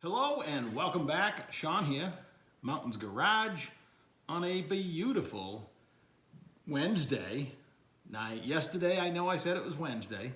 Hello and welcome back. Sean here, Mountains Garage, on a beautiful Wednesday night. Yesterday, I know I said it was Wednesday.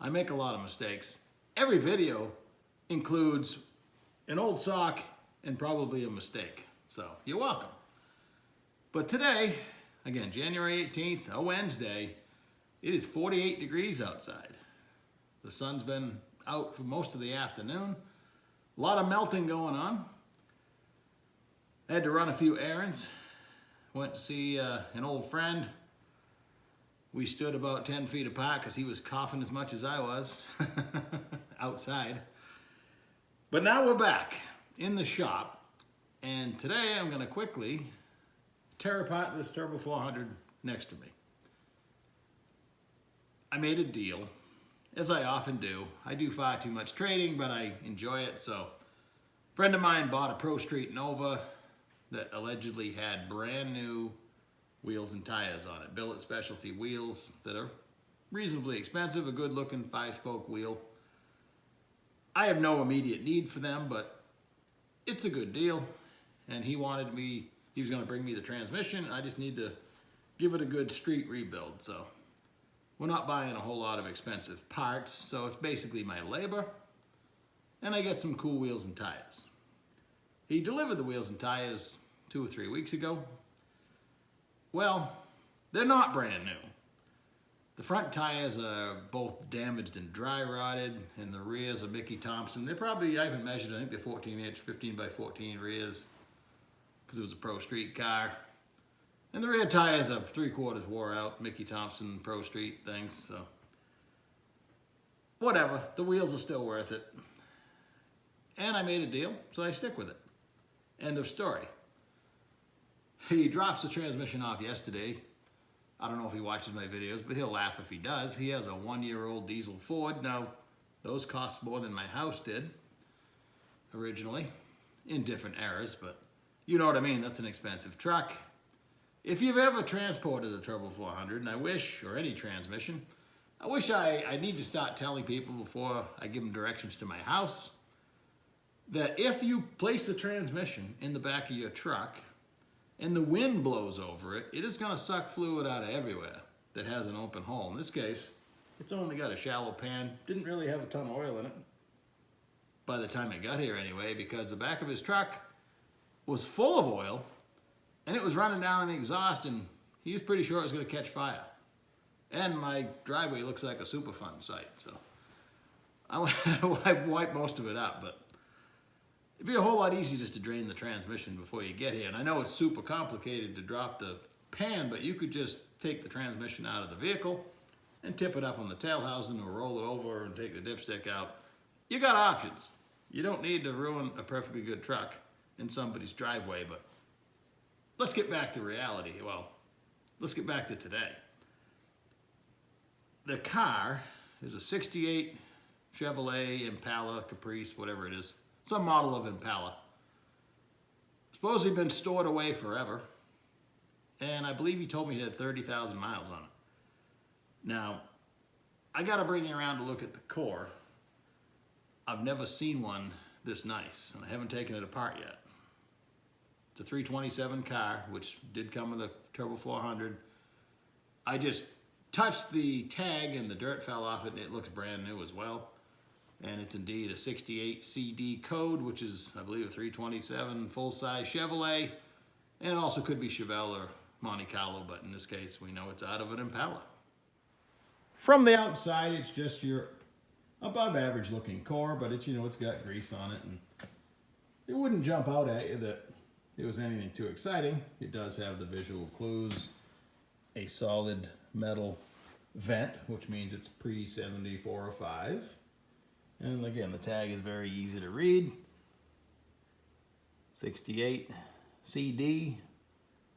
I make a lot of mistakes. Every video includes an old sock and probably a mistake. So you're welcome. But today, again, January 18th, a Wednesday, it is 48 degrees outside. The sun's been out for most of the afternoon. A lot of melting going on. I had to run a few errands. Went to see an old friend. We stood about 10 feet apart because he was coughing as much as I was outside. But now we're back in the shop. And today I'm going to quickly tear apart this Turbo 400 next to me. I made a deal. As I often do. I do far too much trading, but I enjoy it. So, a friend of mine bought a Pro Street Nova that allegedly had brand new wheels and tires on it. Billet specialty wheels that are reasonably expensive, a good looking 5-spoke wheel. I have no immediate need for them, but it's a good deal. And he was going to bring me the transmission. I just need to give it a good street rebuild. So, we're not buying a whole lot of expensive parts, so it's basically my labor, and I get some cool wheels and tires. He delivered the wheels and tires 2 or 3 weeks ago. Well, they're not brand new. The front tires are both damaged and dry rotted, and the rears are Mickey Thompson. They're probably, I haven't measured, I think they're 14-inch, 15 by 14 rears, because it was a Pro Street car. And the rear tires are 3/4 wore out, Mickey Thompson Pro Street things, so. Whatever, the wheels are still worth it. And I made a deal, so I stick with it. End of story. He drops the transmission off yesterday. I don't know if he watches my videos, but he'll laugh if he does. He has a 1-year-old diesel Ford. Now, those cost more than my house did originally, in different eras, but you know what I mean, that's an expensive truck. If you've ever transported a Turbo 400, and I wish, or any transmission, I need to start telling people before I give them directions to my house, that if you place the transmission in the back of your truck and the wind blows over it, it is going to suck fluid out of everywhere that has an open hole. In this case, it's only got a shallow pan, didn't really have a ton of oil in it by the time it got here anyway, because the back of his truck was full of oil. And it was running down the exhaust, and he was pretty sure it was going to catch fire. And my driveway looks like a Superfund site, so I wiped most of it out. But it'd be a whole lot easier just to drain the transmission before you get here. And I know it's super complicated to drop the pan, but you could just take the transmission out of the vehicle and tip it up on the tail housing or roll it over and take the dipstick out. You got options. You don't need to ruin a perfectly good truck in somebody's driveway, but let's get back to reality. Well, let's get back to today. The car is a 68 Chevrolet Impala, Caprice, whatever it is. Some model of Impala. Supposedly been stored away forever. And I believe he told me it had 30,000 miles on it. Now, I got to bring you around to look at the core. I've never seen one this nice, and I haven't taken it apart yet. It's a 327 car, which did come with a Turbo 400. I just touched the tag and the dirt fell off it, and it looks brand new as well. And it's indeed a 68 CD code, which is, I believe, a 327 full-size Chevrolet. And it also could be Chevelle or Monte Carlo, but in this case, we know it's out of an Impala. From the outside, it's just your above-average looking core, but it's, it's got grease on it, and it wouldn't jump out at you that it was anything too exciting. It does have the visual clues, a solid metal vent, which means it's pre-7405. And again, the tag is very easy to read. 68 CD,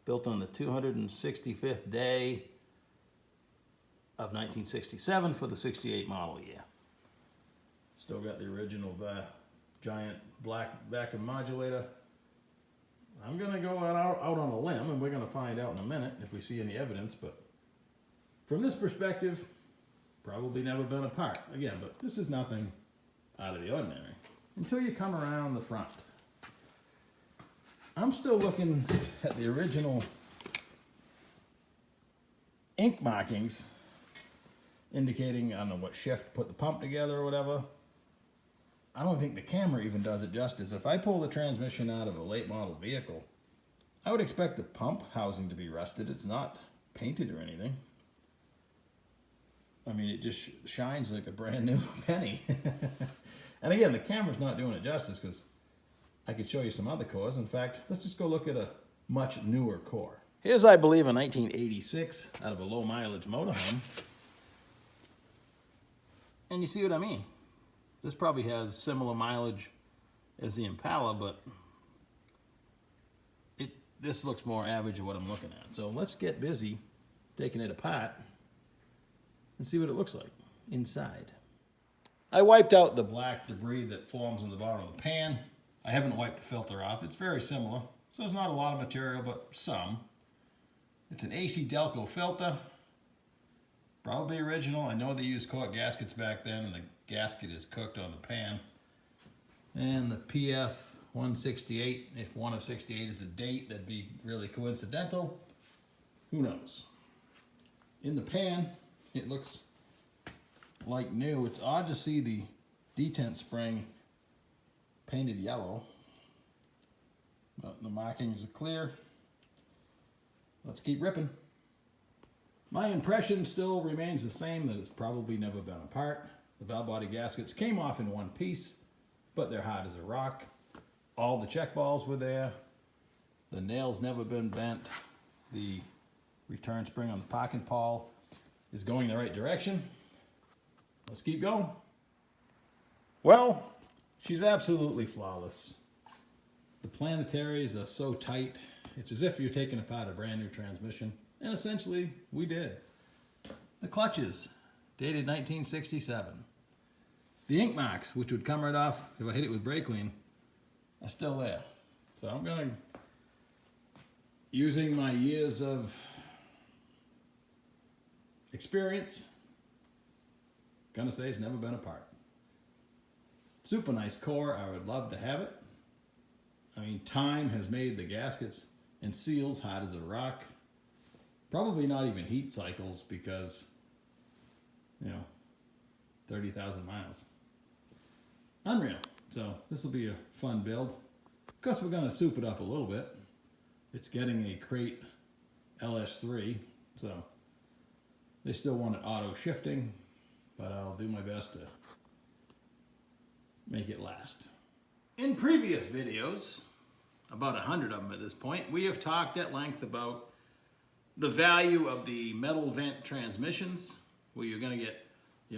built on the 265th day of 1967 for the 68 model year. Still got the original giant black vacuum modulator. I'm going to go out on a limb, and we're going to find out in a minute if we see any evidence, but from this perspective, probably never been apart. Again, but this is nothing out of the ordinary. until you come around the front. I'm still looking at the original ink markings indicating, I don't know what shift put the pump together or whatever. I don't think the camera even does it justice. If I pull the transmission out of a late model vehicle, I would expect the pump housing to be rusted. It's not painted or anything. I mean, it just shines like a brand new penny. And again, the camera's not doing it justice because I could show you some other cores. In fact, let's just go look at a much newer core. Here's, I believe, a 1986 out of a low mileage motorhome. And you see what I mean? This probably has similar mileage as the Impala, but this looks more average of what I'm looking at. So let's get busy taking it apart and see what it looks like inside. I wiped out the black debris that forms on the bottom of the pan. I haven't wiped the filter off. It's very similar. So there's not a lot of material, but some. It's an AC Delco filter. Probably original. I know they used cork gaskets back then, and the gasket is cooked on the pan. And the PF 168, if 1 of 68 is a date, that'd be really coincidental. Who knows? In the pan, it looks like new. It's odd to see the detent spring painted yellow, but the markings are clear. Let's keep ripping. My impression still remains the same, that it's probably never been apart. The valve body gaskets came off in one piece, but they're hard as a rock. All the check balls were there. The nail's never been bent. The return spring on the parking pawl is going the right direction. Let's keep going. Well, she's absolutely flawless. The planetaries are so tight. It's as if you're taking apart a brand new transmission. And essentially, we did. The clutches, dated 1967. The ink marks, which would come right off if I hit it with brake clean, are still there. So I'm going to, using my years of experience, gonna say it's never been apart. Super nice core. I would love to have it. I mean, time has made the gaskets and seals hard as a rock. Probably not even heat cycles because, 30,000 miles. Unreal. So this will be a fun build. Of course, we're going to soup it up a little bit. It's getting a crate LS3, so they still want it auto shifting, but I'll do my best to make it last. In previous videos, about 100 of them at this point, we have talked at length about the value of the metal vent transmissions, where you're going to get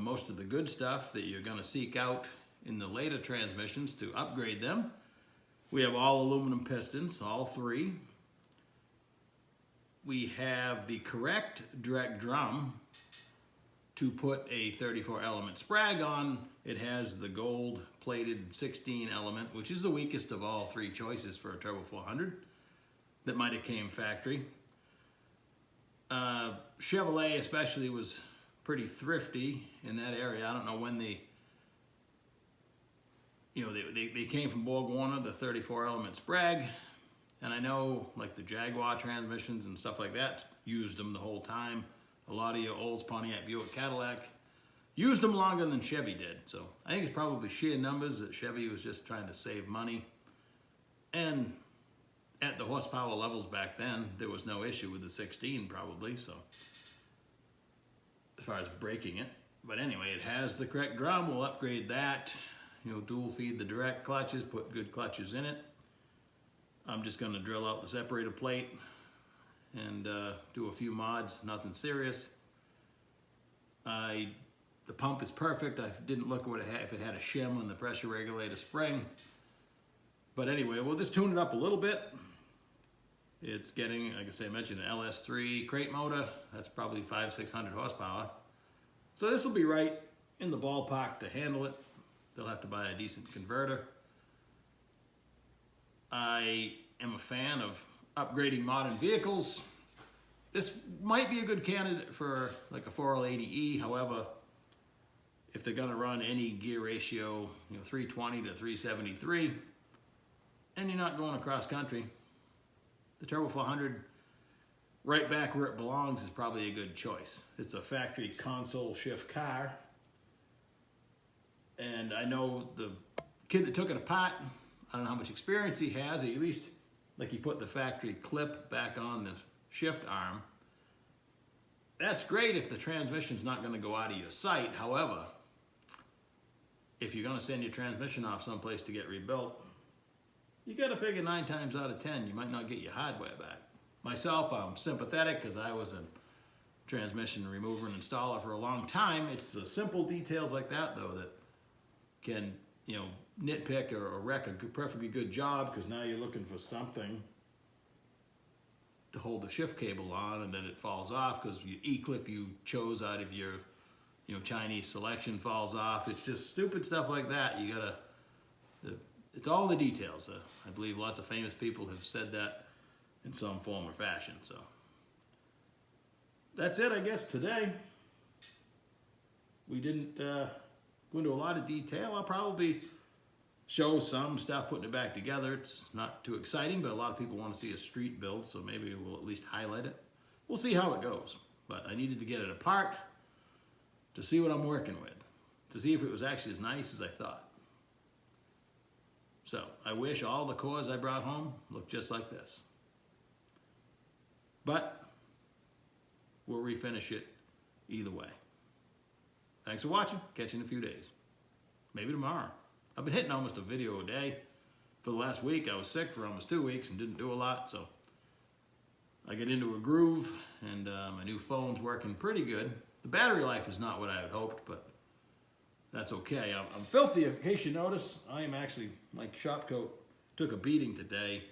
most of the good stuff that you're going to seek out in the later transmissions to upgrade them. We have all aluminum pistons, all three. We have the correct direct drum to put a 34 element sprag on. It has the gold plated 16 element, which is the weakest of all three choices for a Turbo 400 that might have came factory. Chevrolet especially was pretty thrifty in that area. I don't know when they came from Borg Warner, the 34 element sprag, and I know like the Jaguar transmissions and stuff like that used them the whole time. A lot of your Olds, Pontiac, Buick, Cadillac used them longer than Chevy did. So I think it's probably sheer numbers that Chevy was just trying to save money. And at the horsepower levels back then, there was no issue with the 16 probably, so as far as breaking it. But anyway, it has the correct drum. We'll upgrade that. Dual feed the direct clutches, put good clutches in it. I'm just going to drill out the separator plate and do a few mods, nothing serious. The pump is perfect. I didn't look at if it had a shim on the pressure regulator spring. But anyway, we'll just tune it up a little bit. It's getting, like I mentioned, an LS3 crate motor. That's probably 500-600 horsepower. So this will be right in the ballpark to handle it. They'll have to buy a decent converter. I am a fan of upgrading modern vehicles. This might be a good candidate for like a 4L80E. However, if they're gonna run any gear ratio, 320 to 373, and you're not going across country, the Turbo 400 right back where it belongs is probably a good choice. It's a factory console shift car, and I know the kid that took it apart, I don't know how much experience he has. At least, like, he put the factory clip back on the shift arm. That's great if the transmission's not going to go out of your sight. However, if you're going to send your transmission off someplace to get rebuilt, you got to figure 9 times out of 10 you might not get your hardware back. Myself, I'm sympathetic because I was a transmission remover and installer for a long time. It's the simple details like that, though, that can, nitpick or wreck a perfectly good job, because now you're looking for something to hold the shift cable on, and then it falls off because your E-clip you chose out of your Chinese selection falls off. It's just stupid stuff like that. You gotta, it's all the details. I believe lots of famous people have said that in some form or fashion. So that's it, I guess, today. We didn't go into a lot of detail. I'll probably show some stuff putting it back together. It's not too exciting, but a lot of people want to see a street build, so maybe we'll at least highlight it. We'll see how it goes. But I needed to get it apart to see what I'm working with, to see if it was actually as nice as I thought. So I wish all the cores I brought home looked just like this. But we'll refinish it either way. Thanks for watching. Catch you in a few days. Maybe tomorrow. I've been hitting almost a video a day. For the last week, I was sick for almost 2 weeks and didn't do a lot, so I get into a groove, and my new phone's working pretty good. The battery life is not what I had hoped, but that's okay. I'm filthy. In case you notice, I am actually, like Shopcoat, took a beating today.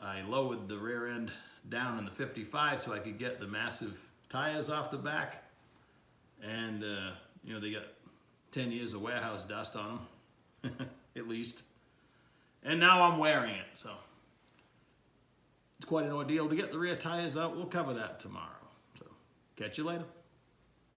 I lowered the rear end down in the 55 so I could get the massive tires off the back. And, they got 10 years of warehouse dust on them, at least. And now I'm wearing it, so it's quite an ordeal to get the rear tires out. We'll cover that tomorrow. So catch you later.